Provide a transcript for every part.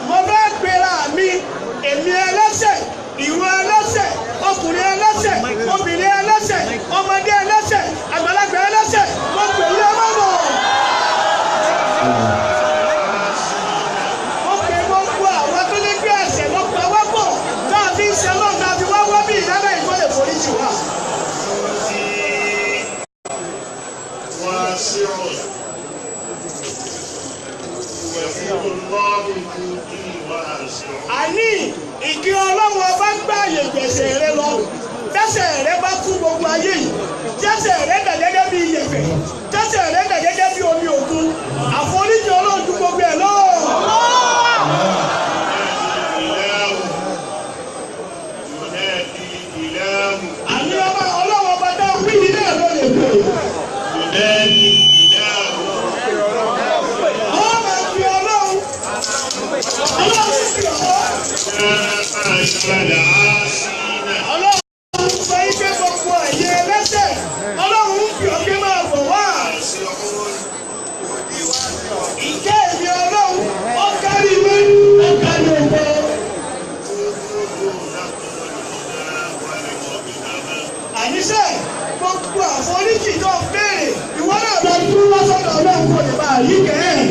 Mo bá gbéra mi, èmi ẹlẹ́ṣẹ̀, ìwọ ẹlẹ́ṣẹ̀, ọkùnrin ẹlẹ́ṣẹ̀, obìnrin ẹlẹ́ṣẹ̀, ọmọdé ẹlẹ́ṣẹ̀, àgbàlagbà ẹlẹ́ṣẹ̀, mo pè é lọ́wọ́. Mo pè gbogbo àwọn tó ní gbé ẹ̀ṣẹ̀ lọ pa wá pọ̀ náà fi ń ṣe lọ́nà àti wá wá bí ìdáná ìgbọ́lẹ̀ foríjì wá. Àní ìkí Ọlọ́run ọba gbá àyè gbèsè rẹ lọ tẹ́sẹ̀ rẹ bá kú gbogbo ayé yìí tẹ́sẹ̀ rẹ dà gẹ́gẹ́ bí iyẹ̀pẹ̀ tẹ́sẹ̀ rẹ dà gẹ́gẹ́ bí omi òkun àforíjì Ọlọ́run ju gbogbo ẹ̀ lọ. Àní Ọlọ́run ọba dá wíìlì náà ló lè pè é. Ọlọ́run sọ ike gbogbo ẹ̀yẹ ẹlẹ́ṣẹ̀ Ọlọ́run ń fi ọ̀gbẹ́ máa bọ̀ wá. Ìjẹ́ èmi Ọlọ́run ọ̀kárí ìwé ọ̀kárí ògbó. Àníṣe gbogbo àforíjì tó béèrè ìwọ náà lọ dúró lọ́sọ̀dọ̀ Ọlọ́run kò lè bá yí kẹ́ ẹ̀.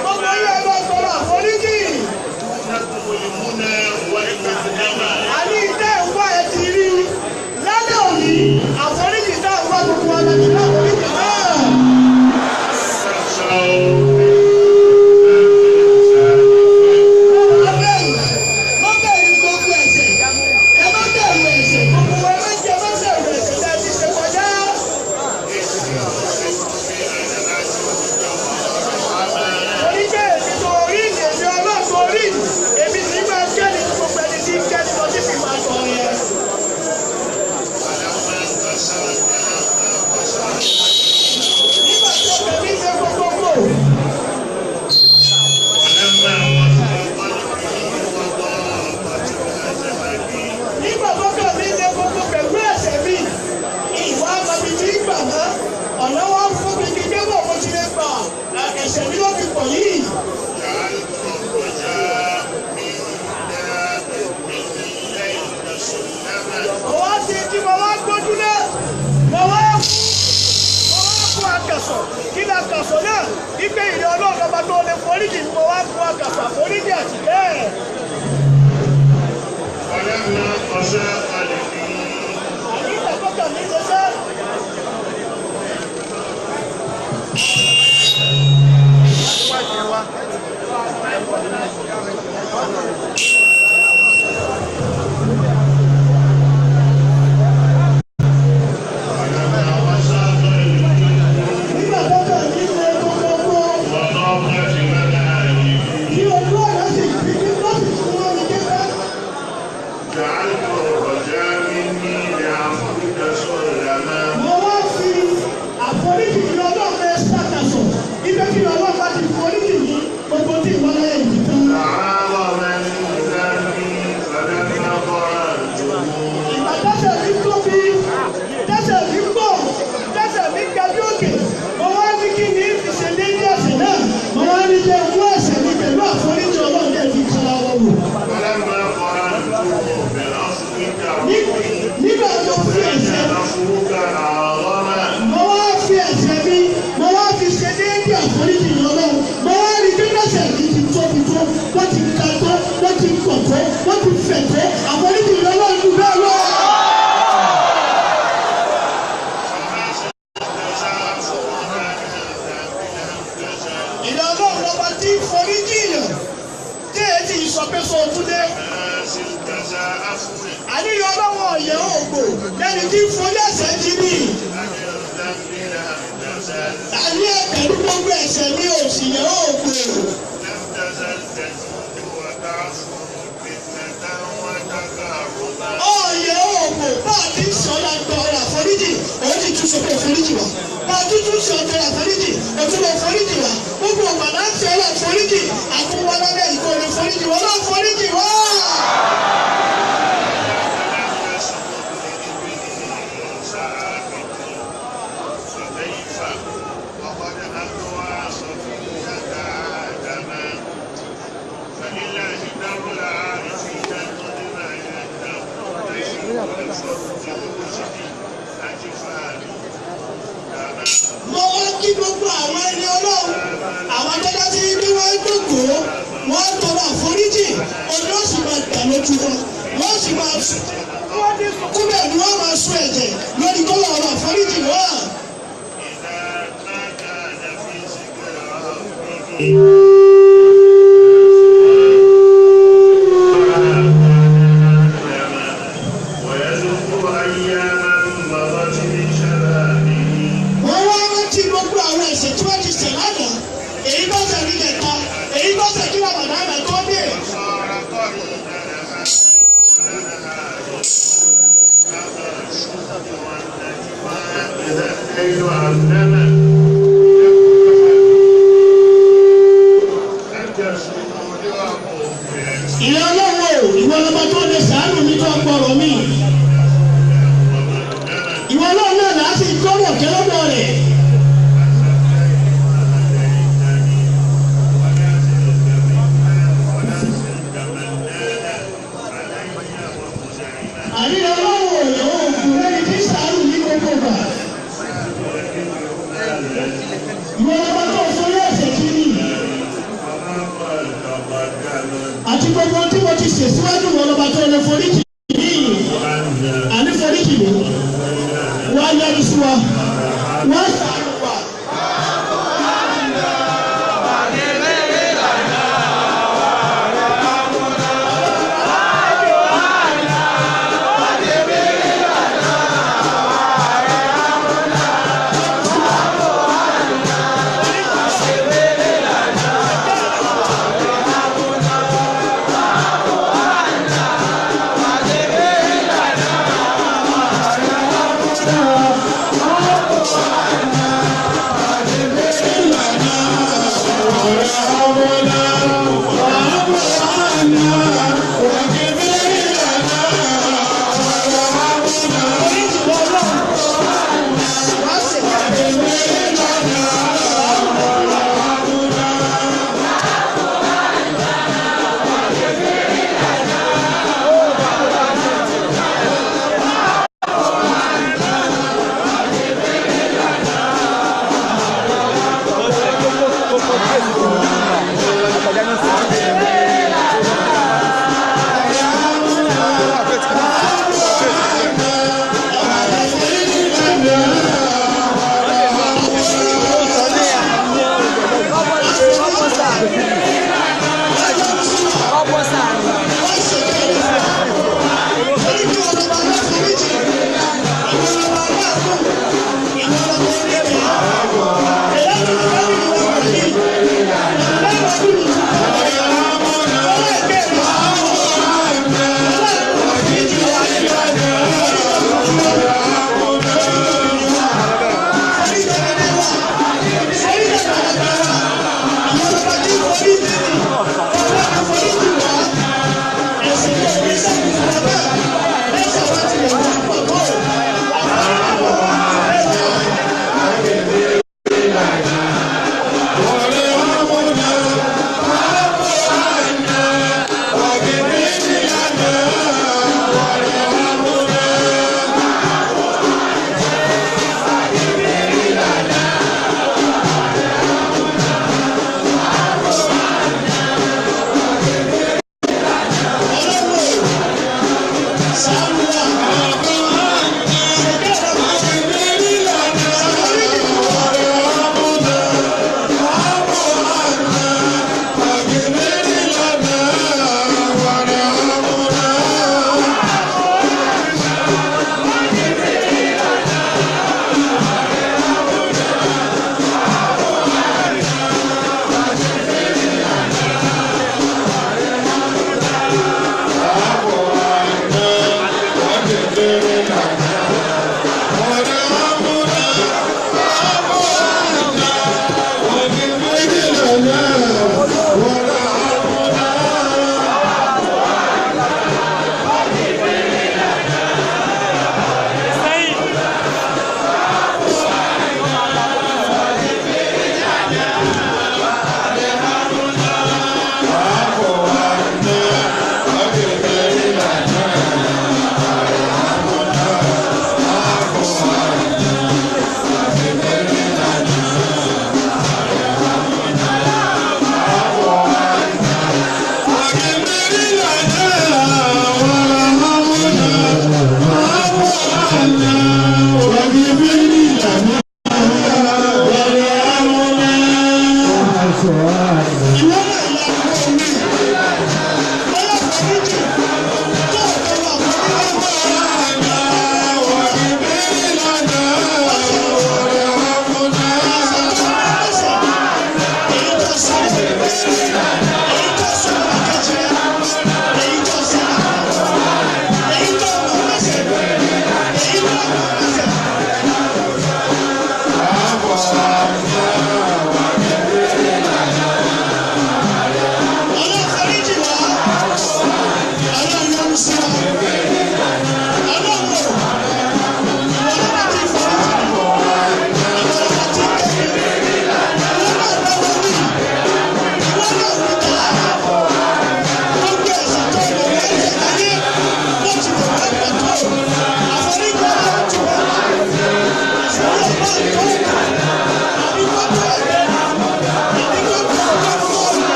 Gbogbo ilé ẹgbẹ́ sọ̀rọ̀ àforíjì. Àní ìtẹ́ ìwọ ẹ̀ ti rí lálẹ́ òní àforíjì tá ìwọ gbogbo ọlọ́dún náà àforíjì náà. Ọ̀nà wa fún mi kí kébọ̀ mo ti lè gbà ẹ̀ṣẹ̀ mi ló fi pọ̀ yìí. Mo wá sí tí mo wá gbójú náà, mo wá kó àkàsọ̀ kí ni àkàsọ̀ náà ìgbé ìrẹ́ Ọlọ́run ọba tó lè foríjì mo wá kó àkàsọ̀ àforíjì àti bẹ́ẹ̀. Àní ìtàkọ́kà mi ṣe sẹ́. Àníyàn Ọlọ́run ọ̀yẹ́ ògbò lẹ́ni tí forí ẹ̀ṣẹ̀ jí ní. Àní ẹ̀pẹ̀lú gbogbo ẹ̀ṣẹ̀ ní òsì yẹ̀ ògbò. Ọ̀yẹ́ ògbò bá a ti sọ lágbọ̀ ọ̀rọ̀ àforíjì, òun ti tún sọ pé àforíjì wà. Bá a tún sọ pé àforíjì, òtún lọ foríjì wà. Gbogbo ọ̀gbà láti ọ̀rọ̀ àforíjì, àtúwọ́ lábẹ́ ìkọ́ni foríjì wà. Ọlọ́run foríjì wà. mo wá kí gbogbo àwọn ẹni ọlọ́run àwọn tọ́jà sí bí wọ́n jókòó wọ́n tọrọ àforíjì ọjọ́ sì máa gbà lójú wọn wọ́n sì máa kúbẹ̀ ni wọ́n máa sún ẹ̀jẹ̀ lórí kọ́lọ̀ ọ̀rọ̀ àforíjì wọn. wọ́n wá rántí gbogbo àwọn ẹ̀ṣẹ̀ tí wọ́n ti ṣẹ̀ lánàá èyí tó ṣẹ̀ ní kẹta èyí tó ṣẹ̀ kí wọ́n bàbá rẹ̀ tó dé. ìyá ọlọ́wọ́ ìwọ lọ́ba tó lè ṣàánú mi tó gbọ́rọ̀ mi ìwọ ọlọ́run náà là á sì gbọ́rọ̀ kẹ́lọ́dọ̀ rẹ̀. àríyá ọlọ́wọ́ ìyàwó òkú lẹ́ni tí ṣàánú mi gbogbo gbà ìwọ lọ́ba tó forí ẹ̀ṣẹ̀ kiri àti gbogbo tí mo ti ṣe síwájú wọn lọ́ba tó lè forí jì mí àní forí jì mí wá yára sí wa wá ṣàánú wa. Oh,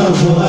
Love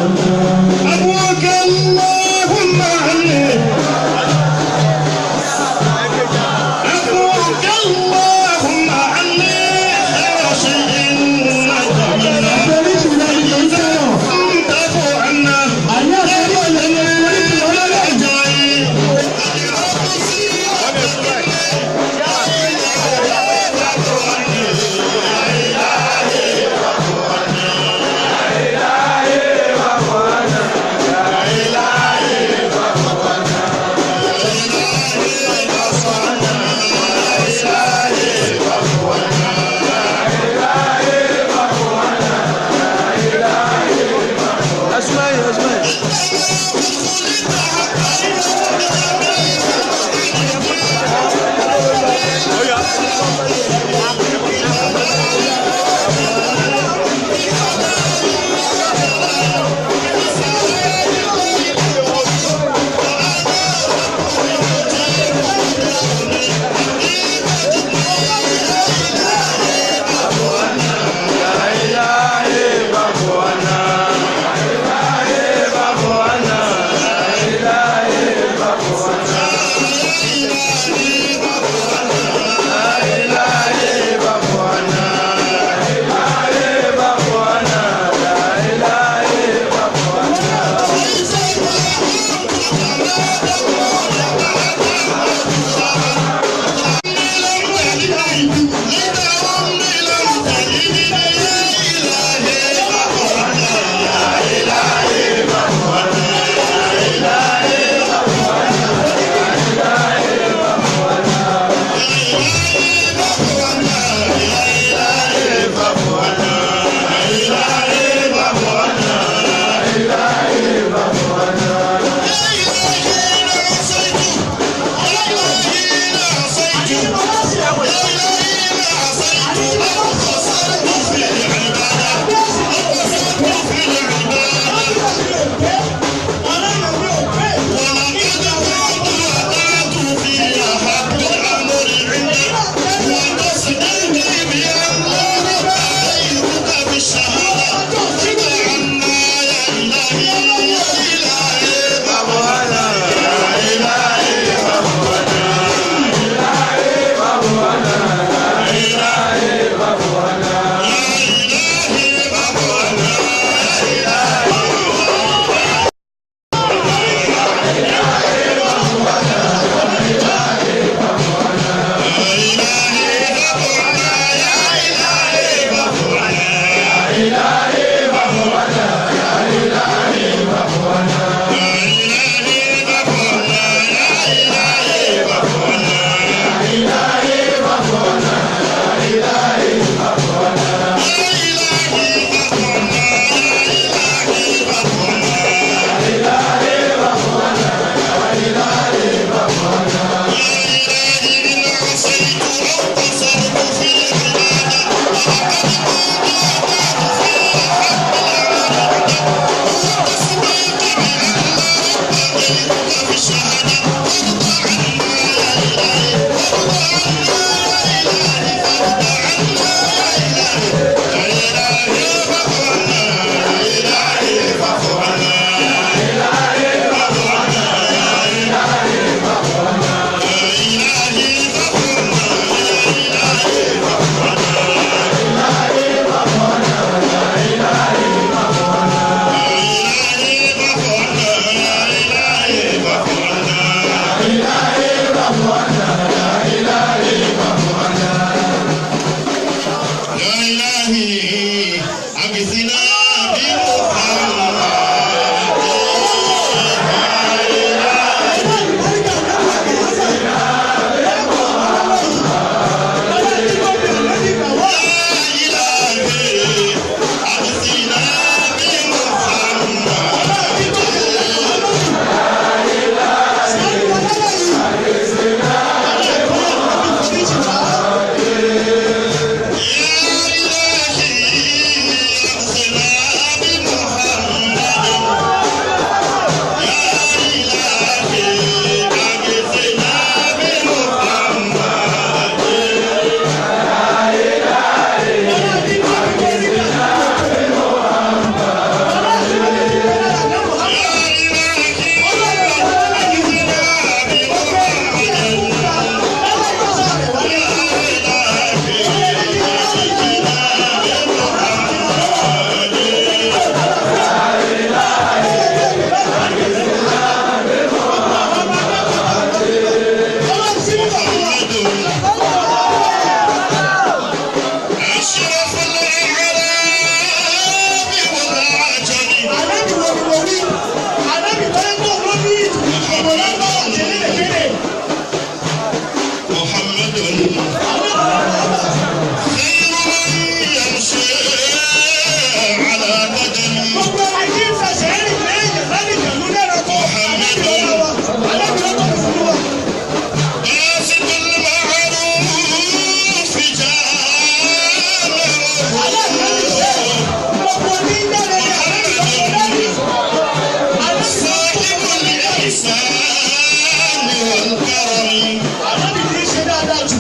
Ànábì kì í ṣe dáadáa jù.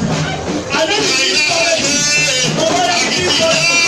Ànábì kì í sọ̀rọ̀ jù. Ọba yà kì í sọ̀rọ̀ jù.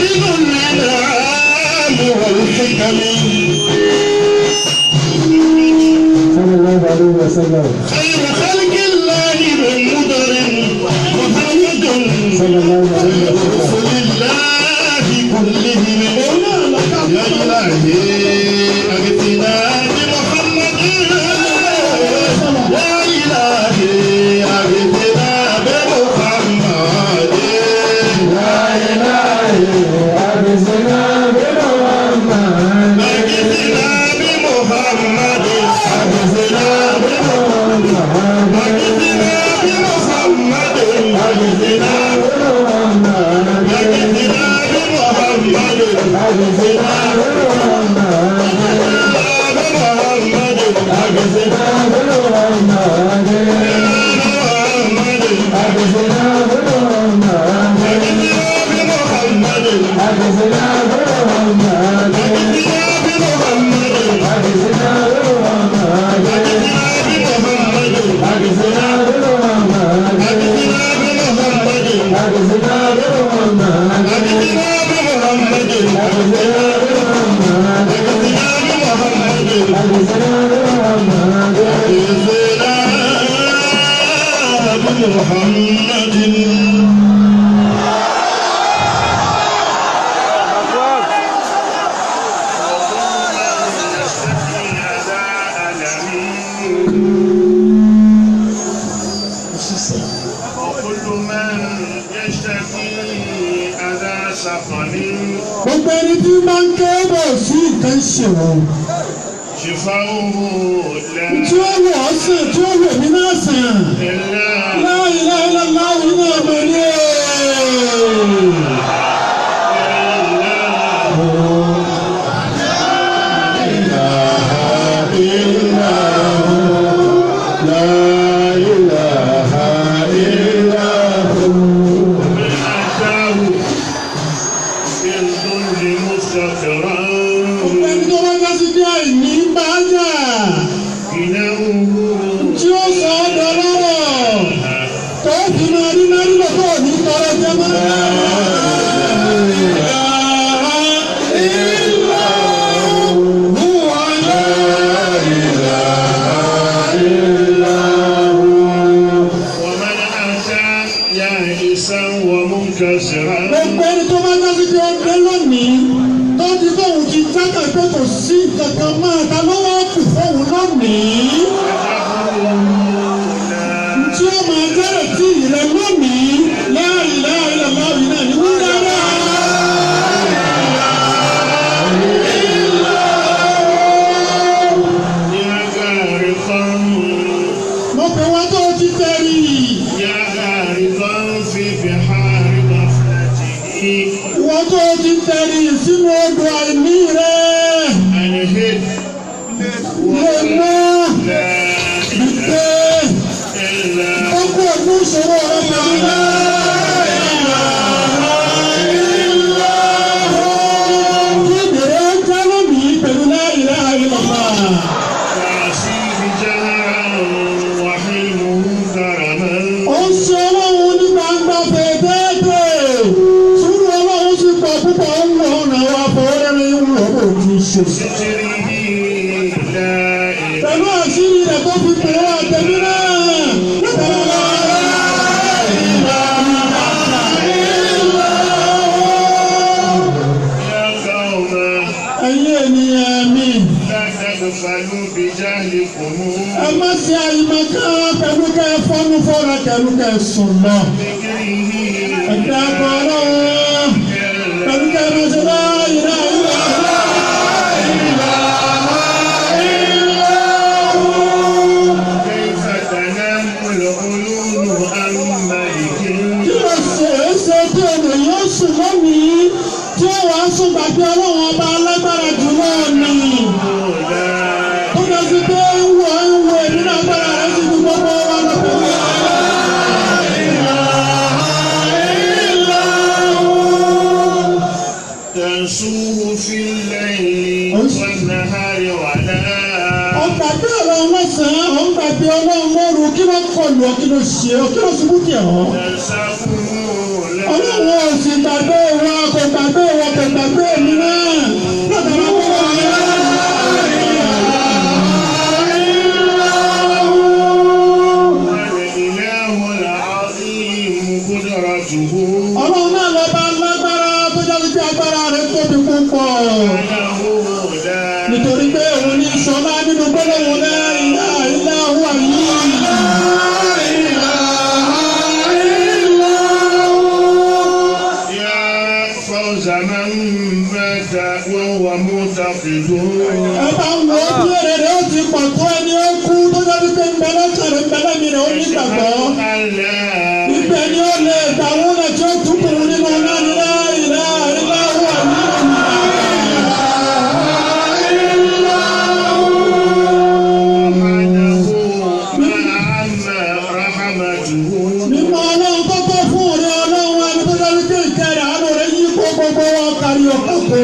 محمد وسلم خير خلق الله من مدر محمد صلى الله عليه وسلم رسول الله كلهم يا إلهي أغثنا بمحمد يا إلهي أغثنا بمحمد لا إله أغثنا بمحمد أغثنا بمحمد أغثنا بمحمد أغثنا بمحمد أغثنا بمحمد أغثنا بمحمد أغثنا gbogbo ẹni tí máa ń ké bọ̀ sí nǹkan ṣe wọ́n. tí ó wọ̀ ọ́ sàn tí ó wọ̀ mí náà sàn. La ilaha illallah nínú ọmọ ní gbogbo ẹni tó bá dá sí pé ọgbẹ́ lónìí tó ti fóun ti jákà pé kò sí kankan máa ta lọ́wọ́ kù fóun lónìí. tí ó máa jẹ́rẹ̀ tí ìrẹ lónìí la ilaha illallah náà ní wúrẹ́ rẹ̀. mo pè wá tó ti tẹ̀rí. wọ́n tó ti tẹ̀rí sínú odò àìní rẹ̀. lè mọ́ ìpè ọkọ̀ ọdún ìṣòro rẹ̀ pẹ̀lú náà. pẹ̀lú àṣírí rẹ̀ tó fi pè wá tẹ̀mí náà. ẹ̀yin ènìyàn mi. ẹ má ṣe àyìnbá kan pẹ̀lú kẹ́ ẹ fọ́nú fọ́ra pẹ̀lú kẹ́ ẹ sùn lọ. ẹ̀dá kan náà pẹ̀lú kẹ́ ẹ má ṣe báyìí náà. tí ó wàá sùn gbàgbé ọlọ́run ọba alágbára jùlọ ni. ó lọ sí pé ń wo èmi náà gbára rẹ̀ sí ju gbogbo wa lọ pẹ̀lú. ọ̀gbàgbé ọlọ́run lọ́sàn-án ọ̀gbàgbé ọlọ́run lóru kí ló kọlù ọ kí ló ṣe ọ kí ló ṣubú kì ọ́. ọlọ́run ò sì gbàgbé wa kò gbàgbé wa kò gbàgbé mi náà. lọ́dọ̀ máa bọ́ wà ní. ní pé agbára rẹ̀ tóbi púpọ̀. Nítorí pé òun ní sọlá nínú gbólóhùn la ilaha illa huwa yìí. من مات وهو معتقد ẹ bá ń wo ojú èrè rẹ̀ ó ti pọ̀ tó ẹni ó kú tó dájú pé ń bẹ lọ́kàn rẹ̀ ń bẹ lẹ́mìí rẹ̀ ó ní gbàgbọ́. Ibẹ̀ ni ó lè gbà wọ́n náà tí ó túbọ̀ nínú náà ní la ilaha illa huwa mímọ́ ọlọ́run tó tó fún òde ọlọ́run ẹni tó dájú pé ìkẹrẹ àánú rẹ̀ yí kó gbogbo wọn kárí ọkọ̀ tó.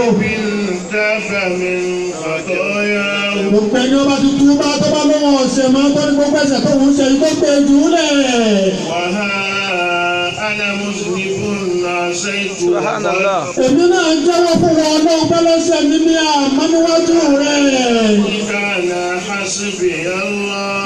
Gbogbo ẹni ọba tuntun bá tó bá lọ́wọ́ ọ̀sẹ̀ máa ń tọ́ ní gbogbo ẹ̀sẹ̀ tó ń ṣe ìgbó pé jù ú lẹ̀. Èmi náà jẹ́wọ́ fún wọn ọlọ́run pẹ́ lọ́sẹ̀ mi ní àmọ́ níwájú rẹ̀.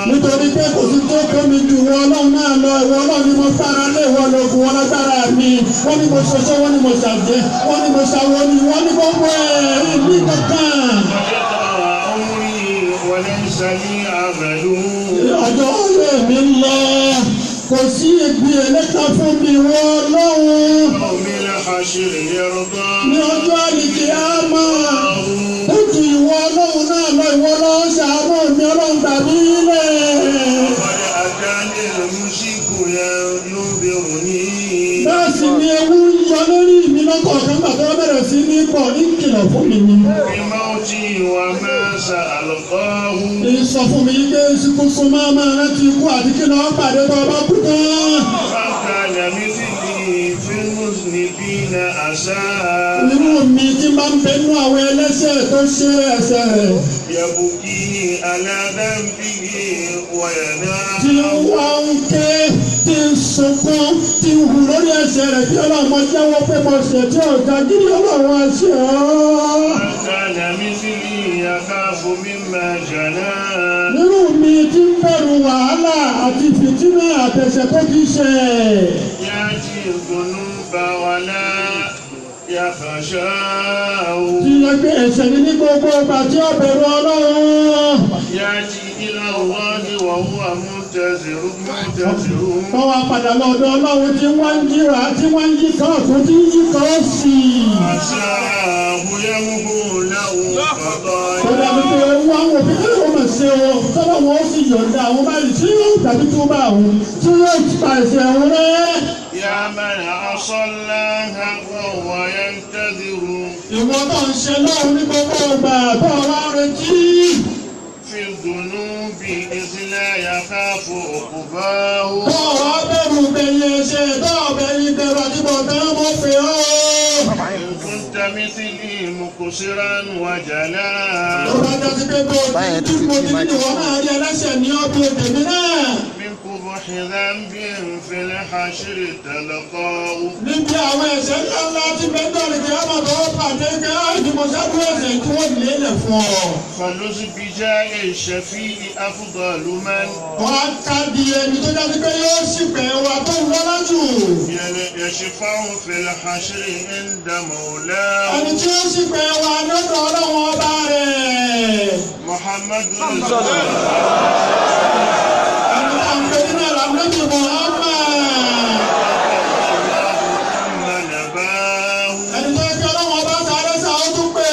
Nítorí pé kò sí tó kọ́ mi ju wọn ọlọ́run náà lọ ìwọ ọlọ́run ni mo fara lé ìwọ lóògùn wọn lágbára mi. Wọ́n ní mo ṣoṣo, wọ́n ní mo ṣàjẹ́, wọ́n ní mo ṣàwọ́ ni wọ́n ní gbogbo ẹ̀ ní kankan. Ọjọ́ ọ̀rẹ́ mi lọ, kò sí ìgbì ẹlẹ́ta fún mi wọ́n lọ́wọ́. Ní ọjọ́ àlìkè àmà, ó ju ìwọ ọlọ́run náà lọ, ìwọ ọlọ́run ṣàánú mi ọlọ́run tàbí ilẹ̀. Bẹ́ẹ̀ sì ni ewu ń yọ lórí mi lọ́kọ̀ọ̀kan bàtà wọ́n bẹ̀rẹ̀ sí ní pọ̀ ní ìkìlọ̀ fún mi ni. Sọ fún mi pé síkúsú máa máa rántí ikú àti kí lọ́ọ́ pàdé tó bá kú tán. Nínú mi tí máa ń bẹnu àwọn ẹlẹ́ṣẹ̀ tó ṣe ẹ̀ṣẹ̀ rẹ̀. Tí wọ́n ń ké, tí ń sunkún, tí ń hù lórí ẹ̀ṣẹ̀ rẹ̀ bí ọlọ́mọ jẹ́wọ́ pé mo ṣẹ̀ tí ọ̀gá gidi ọlọ́run àṣẹ ọ́. Nínú mi tí ń bẹ̀rù wàhálà àti fìtínà àtẹ̀ṣẹ̀ tó ti ṣe. Tí yẹ pé ẹ̀ṣẹ̀ ni ní gbogbo ọgbà tí ó bẹ̀rù ọlọ́run. Wọ́n wá padà lọ́dọ̀ ọlọ́run tí wọ́n ń jíra tí wọ́n ń yí kan ọ̀tún tí ń yí kan ó sì. Kódà bí pé wọ́n wò bí kí wọ́n mọ̀ ṣe o, tọ́lá wọn ó sì yọ̀ǹda àwọn báyìí tí yóò tàbí tó bá àwọn tí yóò pa ẹ̀ṣẹ̀ àwọn rẹ̀. Ìwọ tó ń ṣe lọ́run ní gbogbo ọgbà tó wá retí. Tọ́wọ́ bẹ̀rù bẹ̀yẹ ṣe tọ́wọ́ bẹ̀yìn bẹ̀rù àtibọ̀ tán mọ́ fẹ́ ọ́. Ọba jásí pé bó ti mo ti ní ìwọ náà rí ẹlẹ́ṣẹ̀ ní ọdún èdèmí náà. Níbi àwọn ẹ̀ṣẹ̀ ńlá tí bẹ́ńdọ̀ rẹ̀ kí á máa tọwọ́ pàdé kí á ní mo ṣáájú ẹ̀ṣẹ̀ tí wọ́n lè lẹ̀ fún ọ. Wọ́n á ká di ẹni tó jásí pé yóò sì pẹ̀ wá tó ń lọ́lá jù. Ẹni tí ó sì pẹ̀ wá lọ́dọ̀ ọlọ́run ọba rẹ̀. Muhammadu Nabi Muhammad. Ẹni tó kí ọlọ́wọ́ bá sáré sàó tún pé.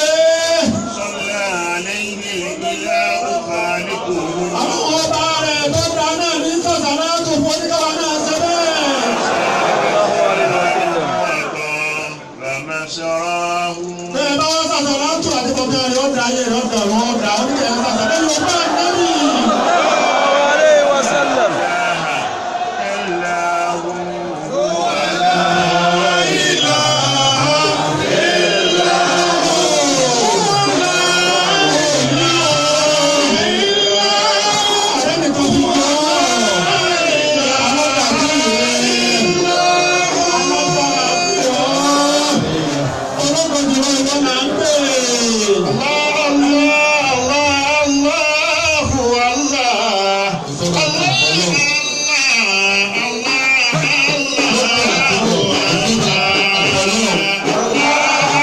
Àwọn ọba rẹ̀ tó dá náà ní sọ̀sàrá tó fún oníkàwá náà ṣe bẹ́ẹ̀. Bẹ́ẹ̀ bá wọ́n sàṣọ̀rá tó àti bọ̀bẹ̀ rẹ̀ ó dá ayé rẹ̀ ó dá wọn ó dá oníkẹ́ sàṣọ̀rá yóò bá Nábì. Allah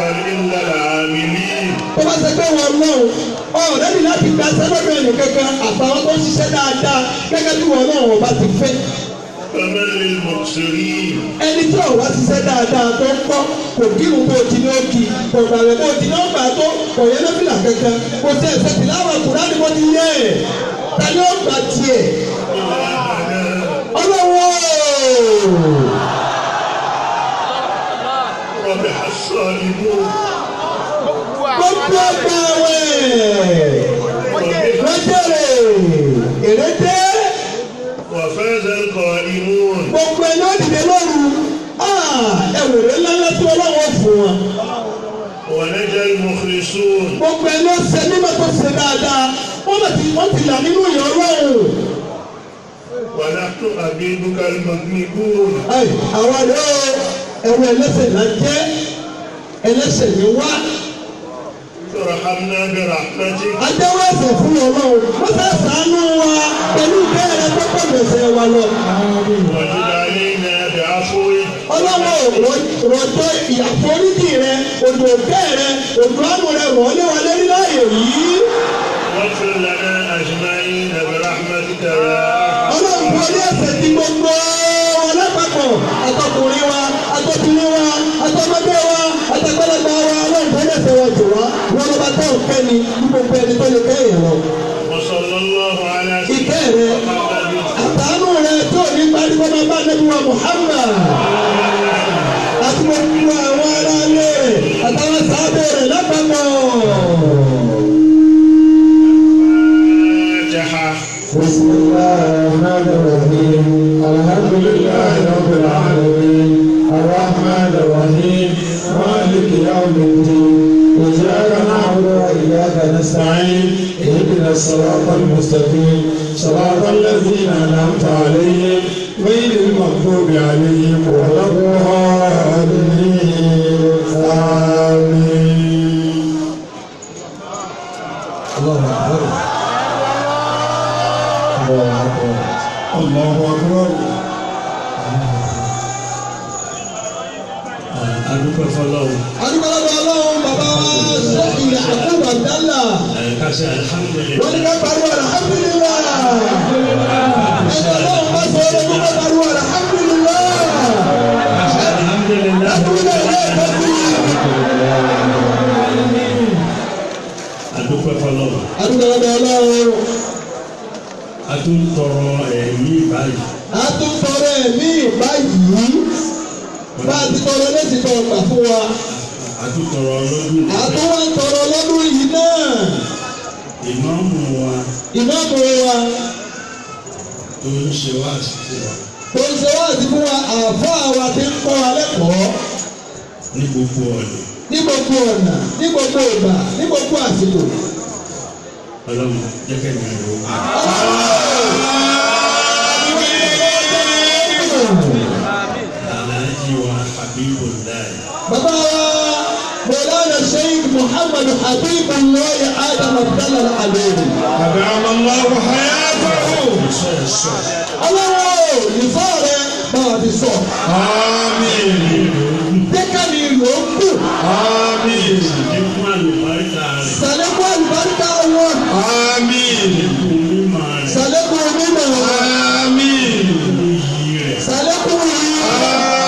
تقبل إلا العاملين. Tó bá ṣe pé wọn lọ́hùn, ọ̀rẹ́ mi láti gba sẹ́lọ́dọ̀ ẹnì kankan àtàwọn tó ń ṣiṣẹ́ dáadáa gẹ́gẹ́ bí wọn náà wọ́n bá ti fẹ́. فمن للمقصرين. Ẹni tí ọ̀wá ṣiṣẹ́ dáadáa tó ń kọ́ kò kírun bó ti ní ó kí, kò gbàgbé bó ti ní ó gbà tó, kò yẹ lọ́fìlà kankan, kò sí ẹ̀sẹ̀ tì láwọn Kùránì bó ti yẹ ẹ̀. Ta ni ó gbà tiẹ̀? Ọlọ́wọ́. ربح الصائمون. Gbogbo ọgbà wẹ̀. Wọ́n jèrè. Èrè dé. وفاز القائمون. Gbogbo ẹni ó dìde lóru. Ẹ̀wẹ̀rẹ̀ ńláńlá tí Ọlọ́wọ́ fún wọn. ونجا المخلصون. Gbogbo ẹni ó ṣe mímọ́ tó ṣe dáadáa. Wọ́n ti là nínú ìyọ̀ Ọlọ́run. ونحن عبيدك المذنبون. Àwọn àlọ́ ẹ̀wọ̀n ẹlẹ́sẹ̀ là ń jẹ́. Ẹlẹ́sẹ̀ ni wá. ارحمنا برحمتك. Adéwọ́ ẹ̀sẹ̀ fún Ọlọ́run. Wọ́n fẹ́ ṣàánú wa pẹ̀lú bẹ́ẹ̀rẹ̀ tó pọ̀ lẹ́sẹ̀ wa lọ. وجد علينا بعفوك. Ọlọ́wọ́ rọ̀jọ́ ìyàforíjì rẹ, odò òkè rẹ, odò àánú rẹ rọ̀ lé wa lérí láàyè yìí. واغفر لنا أجمعين برحمتك يا أرحم. Ọlọ́run forí ẹ̀ṣẹ̀ ti gbogbo wọn lápapọ̀, àtọkùnrin wa, àtọkùnrin wa, àtọmọdé wa, àtàgbàlagbà wa, Ọlọ́run forí ẹ̀ṣẹ̀ wa jù wá. Wọ́n ló bá tẹ̀ ọ̀kẹ́ ni ní gbogbo ẹni tó lè kẹ́ èèyàn lọ. وصلى الله على Ìkẹ́ سيدنا rẹ, محمد. àtàánú rẹ tó ní gbadúgbò máa bá Ànábì wa Muhammad. Àti gbogbo àwọn ará ilé rẹ̀, àtàwọn sábẹ́ rẹ̀ lápapọ̀. فاتحة. بسم الله الرحمن الرحيم الحمد لله رب العالمين الرحمن الرحيم مالك يوم الدين إياك نعبد وإياك نستعين اهدنا الصراط المستقيم صراط الذين أنعمت عليهم غير المغضوب عليهم ولا الضالين آمين. الله أكبر الله أكبر. adúpẹ́ fọlọ́run. Adúgbòlọ́dọ̀ Ọlọ́run bàbá wa ṣe ìyá àkókò Abdallah. ká ṣe alihamudulilayi. Wọ́n ní ká pariwo alhamdulillah. Ẹni Ọlọ́run bá sọ ọ́ lọ́wọ́ ká pariwo alhamdulillah. alihamudulilayi. Adúgbòlọ́dọ̀ adúpẹ́ fọlọ́run. Ọlọ́run. a tún tọrọ ẹ̀mí báyìí. A tún tọrọ ẹ̀mí báyìí. Bá a ti tọrọ létí tọrọ gbà fún wa. a tún tọrọ lọ́dún. A tún wá ń tọrọ lọ́dún yìí náà. ìmáàmù wa Ìmáàmù wa tó ń ṣe wá sí wa tó ń ṣe wá sí fún wa àáfàá wa ti ń kọ́ wa lẹ́kọ̀ọ́. ní gbogbo ọ̀nà. Ní gbogbo ọ̀nà, ní gbogbo ìgbà, ní gbogbo àsìkò. ọlọ́run jẹ́kẹ̀ ní àyẹ̀wò. aláàjì wa Habibullahi. Bàbá wa Mọ̀lánà Sheikh Muhammad Habibullah Adam Abdallah Al-Alawi. أدام الله حياته. ẹ̀ṣọ́ ẹ̀ṣọ́. Ọlọ́wọ́ ìfọ́ rẹ̀ báwa ti sọ. آمين Jẹ́ká ni ìlú kù. آمين ẹ̀kún àlùbáríkà rẹ̀. Sàlékún àlùbáríkà wọn. آمين ẹ̀kún mímọ́ rẹ̀. Sàlékún mímọ̀ wọn. آمين iyì rẹ̀. Sàlékún yìí.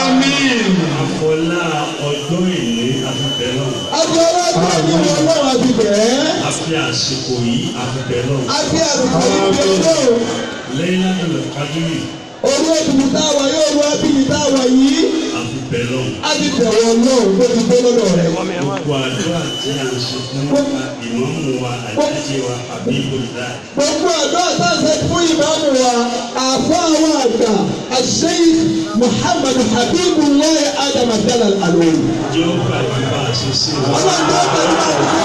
آمين àfọlá ọjọ́ ìlé àfipẹ́ náà. Abiola tó ní Ọlọ́run àti bẹ̀rẹ̀. àfi àsìkò yìí àfipẹ́ náà. Àti àsìkò ìgbésẹ̀ lẹ́yìn láti lọ kájúwì orí òtún táwa yóò wá bí táwa yìí. àfipẹ́ náà. A ti bẹ̀rẹ̀ Ọlọ́run tó ti gbé lọ́dọ̀ rẹ̀. gbogbo àdúrà tí a ń ṣe fún ìmáàmù wa àdájẹ́ wa Habibullahi. Gbogbo àdúrà sáǹsẹ̀ fún ìmáàmù wa àfọ́ àwọn àgbà Sheikh Muhammad Habibullah Adam Abdallah Al-Alawi. jẹ́ ó gbàdúrà ṣe sí wa. Ọlọ́run tó pẹ̀lú àdúrà.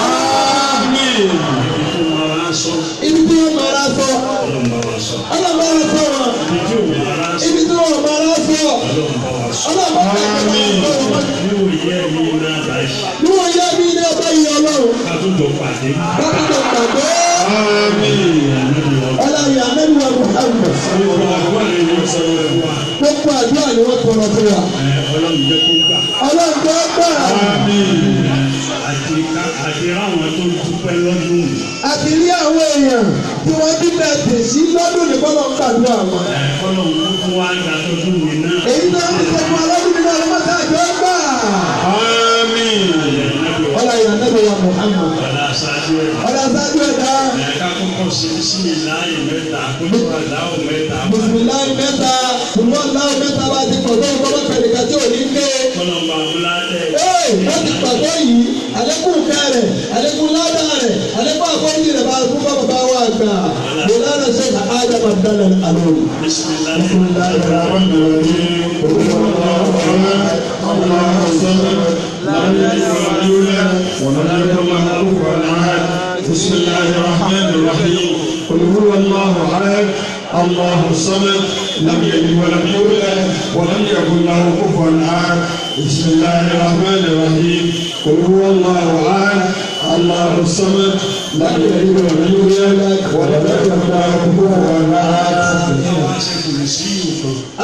آمين ibi tó máa wá sọ Ibi tí wọ́n máa rá sọ. ọlọ́run bá wa sọ. Ọlọ́run bá wá sọ wọn. ibi tí ò máa rá sọ Ibi tí wọ́n máa rá sọ. ọlọ́run bá wa sọ. Ọlọ́run bá wá sọ wọn. ní òye mi náà báyìí Bí wọ́n yá bí ilé ọba yìí Ọlọ́run. ká tó jọ pàdé. Bákan náà pàdé. آمين Ọlọ́run àmẹ́lúwa Muhammad. gbogbo àdúrà ni wọ́n sọ fún wa. Gbogbo àdúrà ni wọ́n tọrọ fún wa. ọlọ́run jẹ́ kó gbà. Ọlọ́run tó gbà. آمين dúpẹ́ lọ́dún. àti rí àwọn èèyàn tí wọ́n bí bẹ́ẹ̀ tèsí lọ́dún ní bọ́lá ń gbàdúrà wọn. Ọlọ́run kúkú wá gbà tọdún mi náà. èyí tó ń sọ fún ọlọ́dún nínú ọlọ́mọdé àjọ gbà. Àmín. ọlá ìyá nẹ́bí wa Muhammad. Ọ̀la aṣáájú ẹ̀. ọlá sáájú ẹ̀dá. Ẹ̀ka kọ́kọ́ ṣe bísímìláì mẹ́ta, kójú aláwọ̀ mẹ́ta. bisimilayi mẹ́ta ṣùgbọ́n aláwọ̀ mẹ́ta bá ti pọ̀ tó ń kọ́ bá pẹ̀lú kàtí òní ké. Kọ́lọ́mbà Abúládé. wọ́n ti pàtó yìí alẹ́kùn kẹrẹ̀ alẹ́kùn ládà rẹ̀ alẹ́kùn àkọ́jú rẹ̀ bá fún bàbá wa gbà. bùlánà ṣe ká ájà máa dáná àlọ́. Bísímìláì. الله الصمد لم يلد ولم يولد ولم يكن له كفوا احد. بسم الله الرحمن الرحيم. قل هو الله احد الله الصمد لم يلد ولم يولد ولم يكن له كفوا احد. بسم الله الرحمن الرحيم. قل هو الله احد الله الصمد لم يلد ولم يولد ولم يكن له كفوا احد.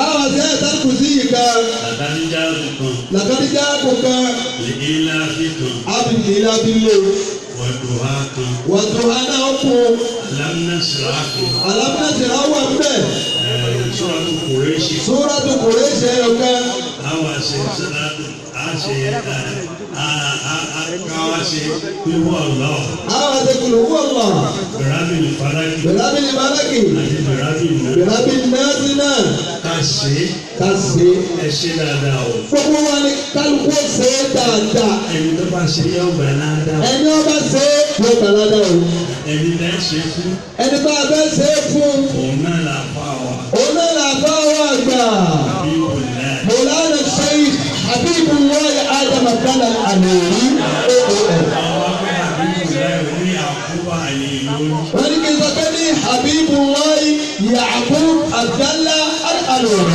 àwọn àti ẹ̀ta kù sí yìí kan Àdánijáàbù kan. làkàdíjà kò kan Lèéláfi kan. ábìlì lábílẹ̀ Wàdùhá kan. wàtò àná kù Lámínàṣírà kan. alámúnásìrá wà mbẹ Sọ́ràtù Kùrẹ́ṣì. sóra tó kò lè ṣe ọ̀kan Àwa ṣe sọ́dátù. Káwa ṣe wíwọ́ ọ̀lọ́. àwọn àti kùlùkù ọ̀là Bẹ̀rábìlì Fárákì. bẹ̀lábìlì bálákì Àti bẹ̀rábìlì náà. bẹ̀lábìlì náàtì náà Ká ṣe ká ṣe ẹ ṣe dáadáa o. gbogbo wa ni kálukú ṣe é dáadáa Ẹni tó bá ṣe yẹ ọgbà ládàá. ẹni ọba ṣe é yóò gbà ládàá o Ẹni tẹ́ ṣe fún. ẹni bá a fẹ́ ṣe é fún Òun náà là fà wá. òun náà là bá wà gbà. Bí wò lẹ́. مولانا الشيخ حبيب الله آدم عبد العلوي ولكن ذكرني حبيب الله يعقوب عبد الله العلوي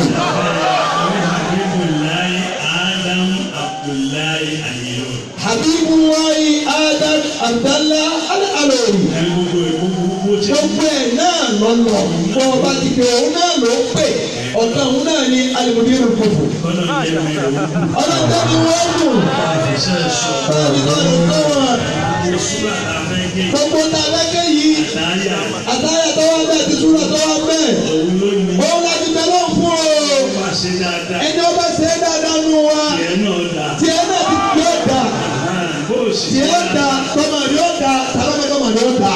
حبيب الله آدم عبد الله العلوي gbogbo ẹ̀ náà lọ́nà bọ́ ọba ti pè òun náà ló pè ọ̀tọ̀ òun náà ní alìmọ̀dínú kòfò ọlọ́dẹ ni wọ́n mú gbogbo tá a lẹ́kẹ̀ yìí àtàyà tó wá bẹ́ẹ̀ ti súra tó wá bẹ́ẹ̀ òun láti bẹ lọ́n fún o ẹni ọba ṣe é dáadáa nù wa tiẹ̀ náà ti yóò dà tiẹ̀ dà tọ́mọ̀ yóò dà tàbí tọ́mọ̀ yóò dà.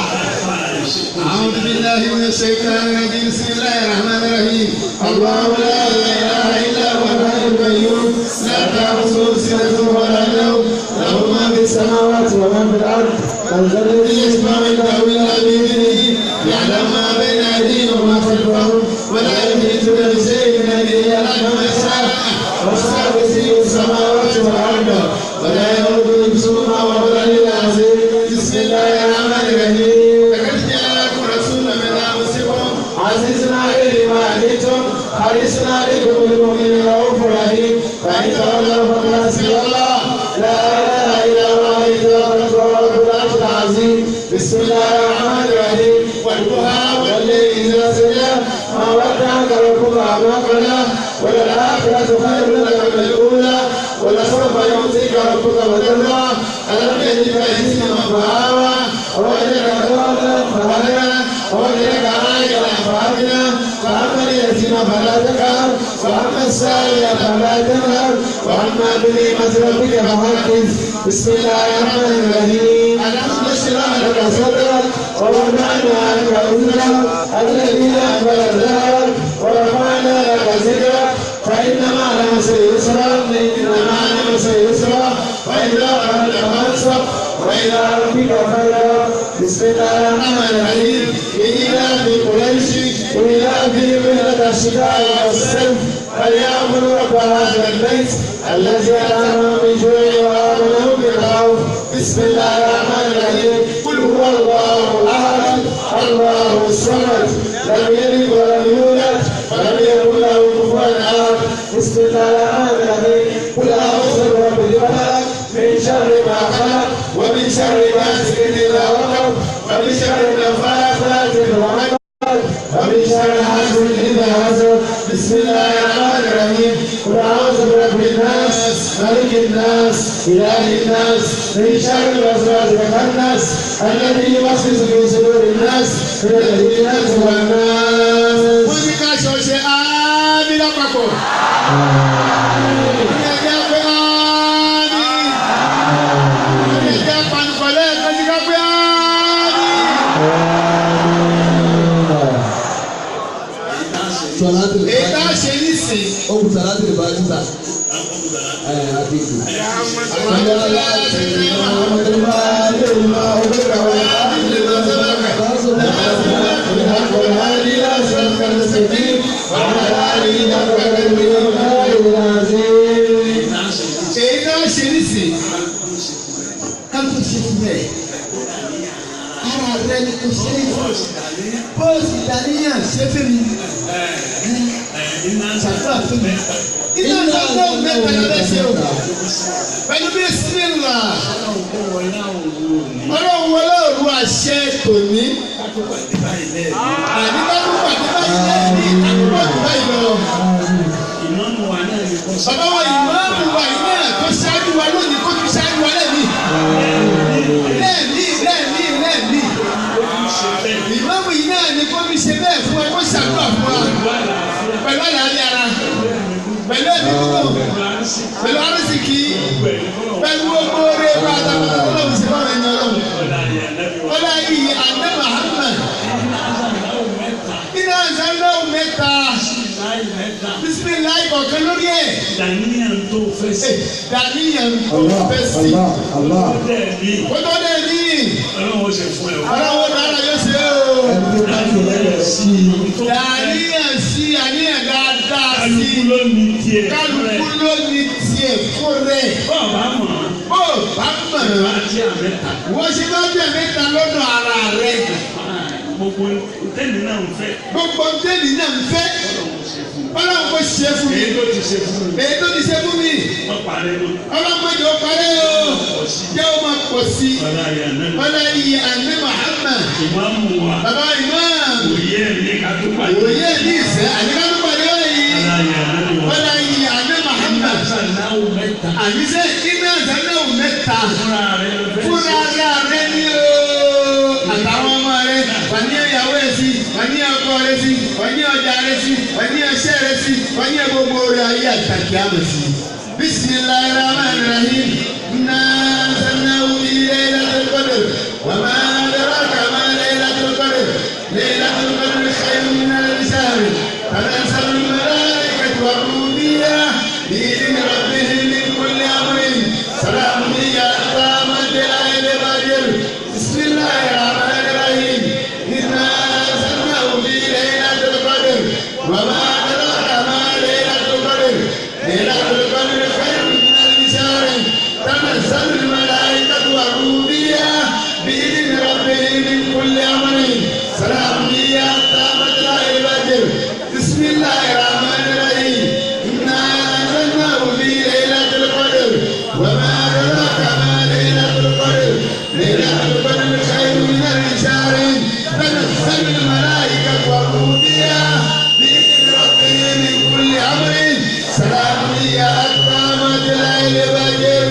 أعوذ بالله من الشيطان الرجيم بسم الله الرحمن الرحيم الله لا إله إلا هو الحي القيوم لا تأخذه سنة ولا نوم له ما في السماوات وما في الأرض من ذا الذي يشفع عنده إلا بإذنه يعلم ما بين أيديهم وما خلفهم ولا يحيطون بشيء من علمه إلا بما شاء وسع كرسيه السماوات والأرض ولا يؤوده حفظهما وهو العلي العظيم بسم الله الرحمن الرحيم عزيز عليه ما عنيتم حريص عليكم بالمؤمنين رؤوف رحيم فإن تولوا فقل حسبي الله لا إله إلا هو عليه توكلت وهو رب العرش العظيم بسم الله الرحمن الرحيم والضحى والليل إذا سجى ما ودعك ربك وما قلى وللآخرة خير لك من الأولى ولسوف يعطيك ربك وترضى ألم يجدك يتيما فآوى ووجدك ضالا فهدى ووجدك عائلا فأغنى فأما اليتيم فلا تقهر وأما السائل فلا تنهر وأما بنعمة ربك فحدث بسم الله الرحمن الرحيم ألم نشرح لك صدرك ووضعنا عنك وزرك الذي أنزل ظهرك ورفعنا لك ذكرك فإن مع العسر يسرا إن مع العسر يسرا وإذا أردت فانصب وإلى ربك فارغب بسم الله الرحمن الرحيم لإيلاف قريش وإيلاف رحلة الشتاء والصيف فليعبدوا رب هذا البيت الذي أطعمهم من جوع وآمنهم من خوف بسم الله الرحمن الرحيم قل هو الله أحد الله الصمد لم يلد ولم يولد ولم يكن له كفوا أحد بسم الله الرحمن الرحيم قل أعوذ برب الفلق من شر ما خلق ومن شر غاسق إذا وقب ومن شر النفاثات في العقد ومن شر حاسد إذا حسد بسم الله الرحمن الرحيم قل أعوذ برب الناس ملك الناس إله الناس من شر الوسواس الخناس الذي يوسوس في صدور الناس من الجنة والناس. wọ́n ní ká ṣọ̀ṣẹ̀ ámì lápapọ̀. ẹ̀jẹ̀ pé ámì. ẹ̀jẹ̀ panukọ̀lẹ́ ẹ̀kọ́jú ká pé ámì. èyí tá a ṣe nísìn. Ogun salati le ba juta. Abidu. èyí tá a ṣe nísìn. káàtó ṣe fún bẹ́ẹ̀. ara rẹ ni kò ṣe é bóòsì dàníyàn ṣe fẹ́ mi. ṣàdúrà fún mi. iná ìdájọ́ mẹ́ta ló bẹ́ ṣe o. pẹ̀lú bí sílá. ọlọ́run wọlé òru àṣẹ tòní. àdìgbàdùn pàdé báyìí lẹ́yìn àdìgbàdùn báyìí lọ. bàbá wa ìmáàmù wa yìí náà tó ṣáájú wa lónìí kó tún ṣáájú wa lẹ́ẹ̀mí. lẹ́ẹ̀mí. ìmáàmù yìí náà ni kó fi ṣe bẹ́ẹ̀ fún ẹ kó ṣàdúrà fún wa. pẹ̀lú àlàáfíà ara. pẹ̀lú ẹ̀mí gbogbo. pẹ̀lú arísìkí. pẹ̀lú gbogbo rẹ̀ bá a dábàá tó lọ́wọ́ sí báwọn ẹni ọlọ́run. ọlá yìí àná Muhammad. iná ìsánáwó mẹ́ta. bisimilayi kọ̀ọ̀kan lórí ẹ̀. dàníyàn tó fẹ́ sí. dàníyàn tó fẹ́ sí. ó tó dẹ̀ ní. ọlọ́run ó ṣe fún ẹ o. ọlọ́run dára yóò ṣe o. dàníyàn sí àníyàn dáadáa sí. kálukú ló ní tiẹ̀. kálukú ló ní tiẹ̀ fún rẹ̀. bọ́ọ̀ bá mọ̀ ọ́. ó bá mọ̀ ọ́. àti àmẹ́ta. wọ́n ṣe bá jẹ́ mẹ́ta lọ́dọ̀ ara rẹ̀. gbogbo tẹ́lẹ̀ náà ń fẹ́. gbogbo tẹ́lẹ̀ náà ń fẹ́. ọlọ́run kò ṣe fún mi. èyí tó ti ṣe fún mi. èyí tó ti ṣe fún mi. wọ́n parí ló. ọlọ́run má jẹ́ ó parí o. jẹ́ ó máa pọ̀ sí. ọlá iye àná Muhammad. ìmáàmù wa. bàbá ìmáàmù. òye ní kátó-pàdé. òye ní ìfẹ́ àdìgbàdúgbàdé yìí. ọlá iye àná Muhammad. àníṣe iná ìdánáwó mẹ́ta. fúnra rẹ ni o. àtàwọn ọmọ rẹ wà ní ìyàwó rẹ sí wà ní ọkọ rẹ sí wà ní ọjà rẹ sí wà ní ẹṣẹ rẹ sí wà ní gbogbo rẹ ayé àtàkì àmọ̀ sí. bisimilayi rahman rahim inna anzalnahu fi laylatil qadr wa ma adraka ma laylatul qadr laylatul qadr khayrun min alfi shahr tanazzalu al-malaikatu war-ruhu fiha bi-idhni rabbihim min kulli amrin salamun hiya hatta matla'il fajr. bisimilayi rahman rahim inna anzalnahu fi laylatil qadr wa ma adraka ma laylatul qadr laylatul qadr khayrun min alfi shahr tanazzalu al-malaikatu war-ruhu fiha bi-idhni rabbihim min kulli amrin salamun hiya hatta matla'il fajr. bisimilayi rahman rahim inna anzalnahu fi laylatil qadr wa ma adraka ma laylatul qadr laylatul qadr khayrun min alfi shahr tanazzalu al-malaikatu war-ruhu fiha bi-idhni rabbihim min kulli amrin salamun hiya hatta matla'il fajr.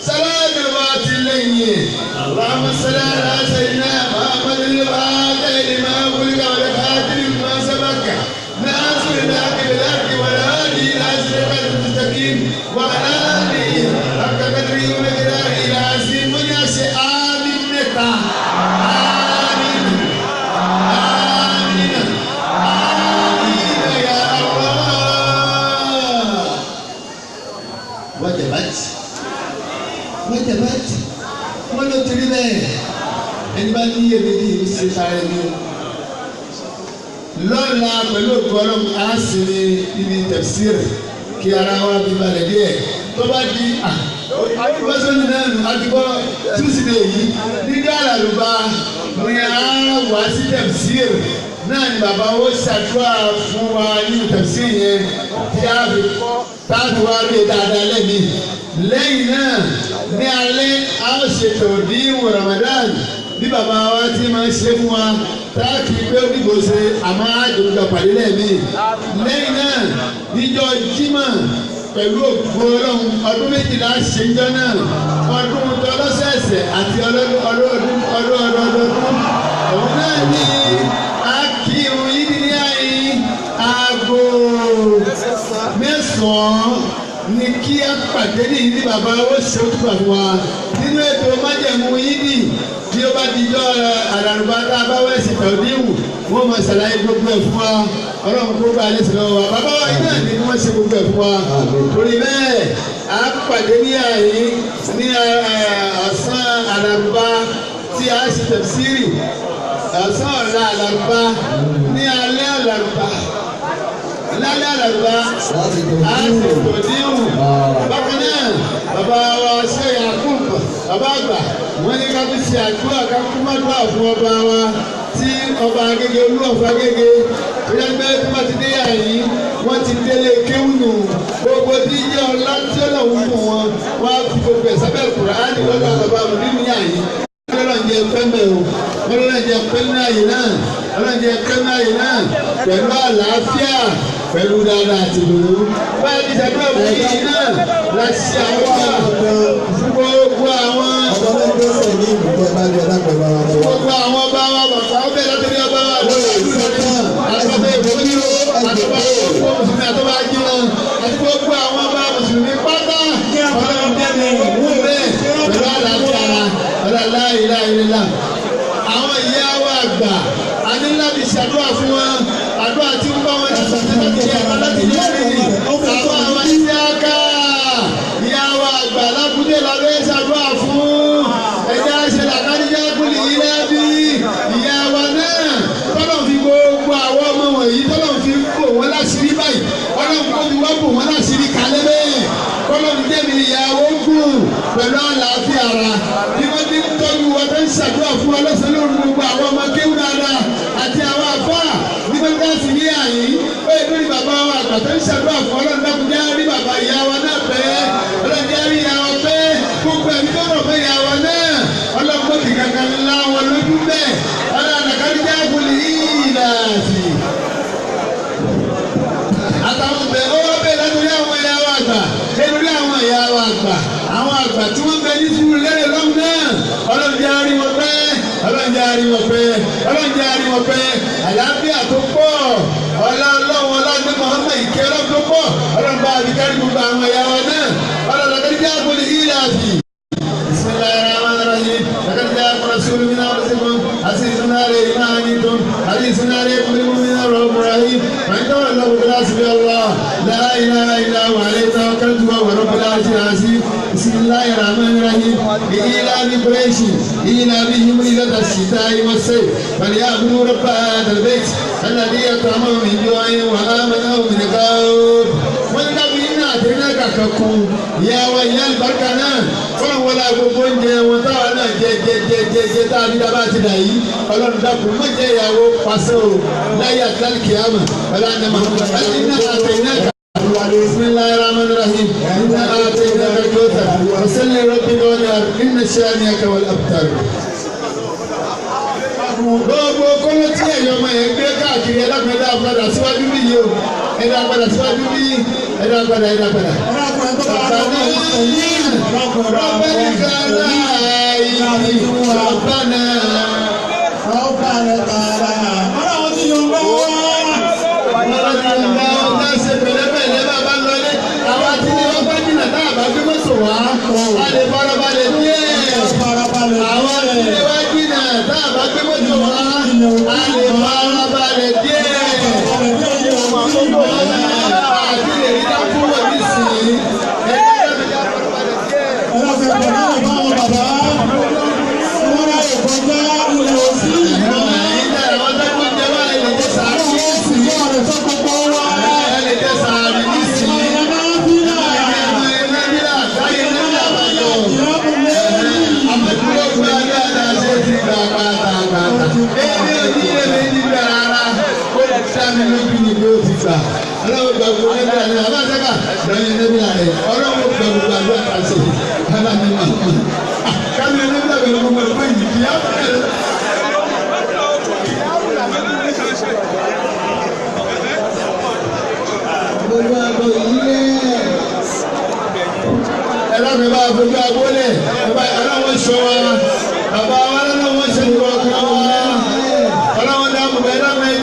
صلاة الوقت الليل اللهم صل على سيدنا محمد الفاتح لما خلق والخاتم لما سبق ناصر الحق بالحق والهادي إلى صراط المستقيم وعلى آله حق قدره ومقداره العظيم ونعشى آمين متى آمين آمين آمين يا الله. وجبت wọ́n ló tiri bẹ́ẹ̀ ẹni bá ní iye méjì ní ṣe sáré ní o. lọ́la pẹ̀lú òkú ọlọ́run á sì ní ibi tẹ̀síìrì kí ara wa bí balẹ̀ díẹ̀ tó bá di wọ́sọ̀nù náà nù àdìgbò túsìdè yìí nígbà àlàlùbá ní a wá sí tẹ̀síìrì náà ni bàbá wo ṣàdúrà fún wa ní tẹ̀síìrì yẹn tí a fi kọ́ táàbù wa rí dáadáa lẹ́mìí. lẹ́yìn náà ní alẹ́ a ó ṣètò díwọ̀n Ramadan bí bàbá wa ti máa ń ṣe fún wa táàkì pé ó dìbò ṣe àmọ́ àjòjọ pàdé lẹ́ẹ̀mí. lẹ́yìn náà níjọ́ Jímọ̀ pẹ̀lú òkú ọlọ́run ọdún méjìlá ṣèjọ́ náà ọ̀sẹ̀ àti ọlọ́dún òun náà ní akírun yìí ní àyè aago mẹ́sàn-án ní kí á pàdé nìyí ní bàbá ó ṣe ó túbọ̀ fún wa nínú ètò májẹ̀mú yìí bí ó bá di ijọ́ àdàrúbá tá a bá wẹ̀ sí tọ̀díwù wọ́n máa ṣàlàyé gbogbo ẹ̀ fún wa ọlọ́run tó bá alẹ́ sí lọ́wọ́ wa bàbá wa iná ní wọ́n ṣe gbogbo ẹ̀ fún wa torí bẹ́ẹ̀ á pàdé ní àyè ní ọ̀sán àdàrúbá tí a ṣe tẹ̀síìrì ọ̀sán ọ̀la àdàrúbá ní alẹ́ àdàrúbá lálẹ́ àdàrúbá á ṣe tọ̀díwù bákan náà bàbá wa ṣe Yakub bàbá àgbà wọ́n ní ká fi ṣe àdúrà ká kú má dúrà fún ọba wa tí ọba Agége Olúọ̀fọ̀ Agége tó yẹ pé tí wọ́n ti dé àyín wọ́n ti délé kéwùnù gbogbo tí yẹ ọlá tí ó lọ́wọ́ fún wọn wọ́n á fi gbogbo ẹ̀ sábẹ́ Kùránì lọ́dọ̀ bàbá mi nínú àyín ọlọ́run jẹ pẹ́mẹ́ o ọlọ́run jẹ pẹ́mẹ́ àyè náà ọlọ́run jẹ pẹ́mẹ́ àyè náà pẹ̀lú àlàáfíà pẹ̀lú dáadáa àti ìdùnnú. báyìí ní sẹ́gbẹ́ òkú yìí náà láti ṣe àwọn gbogbo àwọn gbogbo àwọn ọba wa bàbá ó bẹ̀rẹ̀ láti rí ọba wa lórí àtọ́bẹ̀ ìfowópamọ́ àtọ́bẹ̀ ìfowópamọ́ mùsùlùmí àtọ́bẹ̀ ajímọ̀ àti gbogbo àwọn ọba mùsùlùmí pátá ọlọ́run bẹ̀rẹ̀ ìwú bẹ́ẹ̀ pẹ̀lú àlàáfíà ọlọ́lá ìlà ìlà àwọn ìyá wa àgbà a ní láti ṣàdúrà fún wọn àdúrà tí ń bá wọn ti sọ síbi tí ẹ máa láti ní ẹni àwọn àwọn iṣẹ́ aká ìyá wa àgbà lábúdé làbẹ́ ṣàdúrà fún ẹ̀jẹ̀ àṣẹlẹ̀ àkáníjà kúlì yìí lẹ́bí ìyá wa náà tọ́lọ̀ fi gbogbo àwọn ọmọ wọ̀nyí tọ́lọ̀ fi bò wọ́n láṣìírí báyìí ọlọ́run kò fi wá bò wọ́n láṣìírí kalẹ́ bẹ́ẹ̀ kọ́lọ́run jẹ́mi ìyàwó gùn pẹ̀lú àlàáfíà ara bí wọ́n ti ń tọ́jú wọn tó ń ṣàdúrà fún wa lọ́sẹ̀ lóru gbogbo àwọn ọmọ kéwù dáadáa àti àwọn àbá ní wọ́n dá sí ní àyín ó yẹ kí bàbá wa àgbà tó ń ṣàdúrà fún ọlọ́run dákúnjá rí bàbá ìyá wa náà pẹ́ ọlọ́run jẹ́ rí ìyá wa pẹ́ gbogbo ẹ̀mí tó rọ̀ fẹ́ ìyá wa náà ọlọ́run kò kì kankan ńlá wọn lójú bẹ́ẹ̀ ọlọ́run àkàríjà kùlì yìí láti àtàwọn bẹ̀rẹ̀ ó wọ́n bẹ̀rẹ̀ lórí àwọn ìyá wa àgbà lórí àwọn ìyá wa àgbà àwọn àgbà tí wọ́n bẹ ní sùúrù lẹ́rẹ̀ lọ́hùn náà ọlọ́run jẹ́ àárí wọn pẹ́ ọlọ́run jẹ́ àárí wọn pẹ́ ọlọ́run jẹ́ àárí wọn pẹ́ àlàáfíà tó pọ̀ ọlọ́run ọlọ́run Muhammad ìkẹ́ ọlọ́run tó pọ̀ ọlọ́run bá àbíkárí gbogbo àwọn ìyá wa náà ọlọ́run àkàríjà kùlì yìí láti. بسم الله الرحمن الرحيم لقد جاءكم رسول من انفسكم عزيز عليه ما عنتم حريص عليكم بالمؤمنين رؤوف رحيم فان تولوا فلا حسبي الله لا اله الا هو عليه توكلت وهو رب العرش العظيم بسم الله الرحمن الرحيم لإيلاف قريش إيلافهم رحلة الشتاء والصيف فليعبدوا رب هذا البيت الذي أطعمهم من جوع وآمنهم من خوف àtẹnudẹ kankan kun ìyá wa ìyá àlùbáríkà náà fọlọ́n wọlé agogo oúnjẹ wọn táwa náà jẹ tá a bí dábàá ti dà yìí ọlọ́run dàkú má jẹ́ ìyàwó pàṣẹ o láyé àtàlù kìámà ọlọ́run àná mahmud àti iná àtẹnudẹ بسم الله الرحمن الرحيم إنا أعطيناك الكوثر فصل لربك وانحر إن شانئك هو الأبتر. gbogbo kọ́lọ́ tí ẹ̀yọ́ ọmọ yẹn gbé káàkiri ẹ̀dá padà síwájú bí yìí o ẹ̀dá padà síwájú bí ẹ̀dá padà. bàbá náà yìí rọ́bẹ́ni kàrá yìí rọ́bẹ́nà. ọlọ́run ti yọ̀ ń bá wá. ọlọ́run ti yọ̀ ń bá wá. ọ̀gá ṣe pẹ̀lẹ́pẹ̀lẹ́ bàbá lọlé àwọn àti ní wọ́n bá jìnnà náà bá gbé mọ́tò wá. a lè farabalẹ̀ díẹ̀. àwọn àti ní wọ́n jìnnà náà bá gbé mọ́tò wá. a lè farabalẹ̀ díẹ̀. àti lè rí dákú wọ̀ ní sìn. Ọlọ́run gba gbogbo ẹgbẹ́ àná abájáká lọ́yìn ẹgbẹ́ àná ọlọ́run gba gbogbo àgbẹ̀ àkàṣe alámi máa ń bọ̀. Kámi ẹgbẹ́ àgbẹ̀ ló gbogbo ẹgbẹ́ yìí kì í á bẹ̀rẹ̀. Gbogbo àgbọ̀ yìí lẹ̀. ẹlọ́run bá fojú agbólẹ̀ ọlọ́wọ́ sọ wa bàbá wa lọ́wọ́ ṣe ní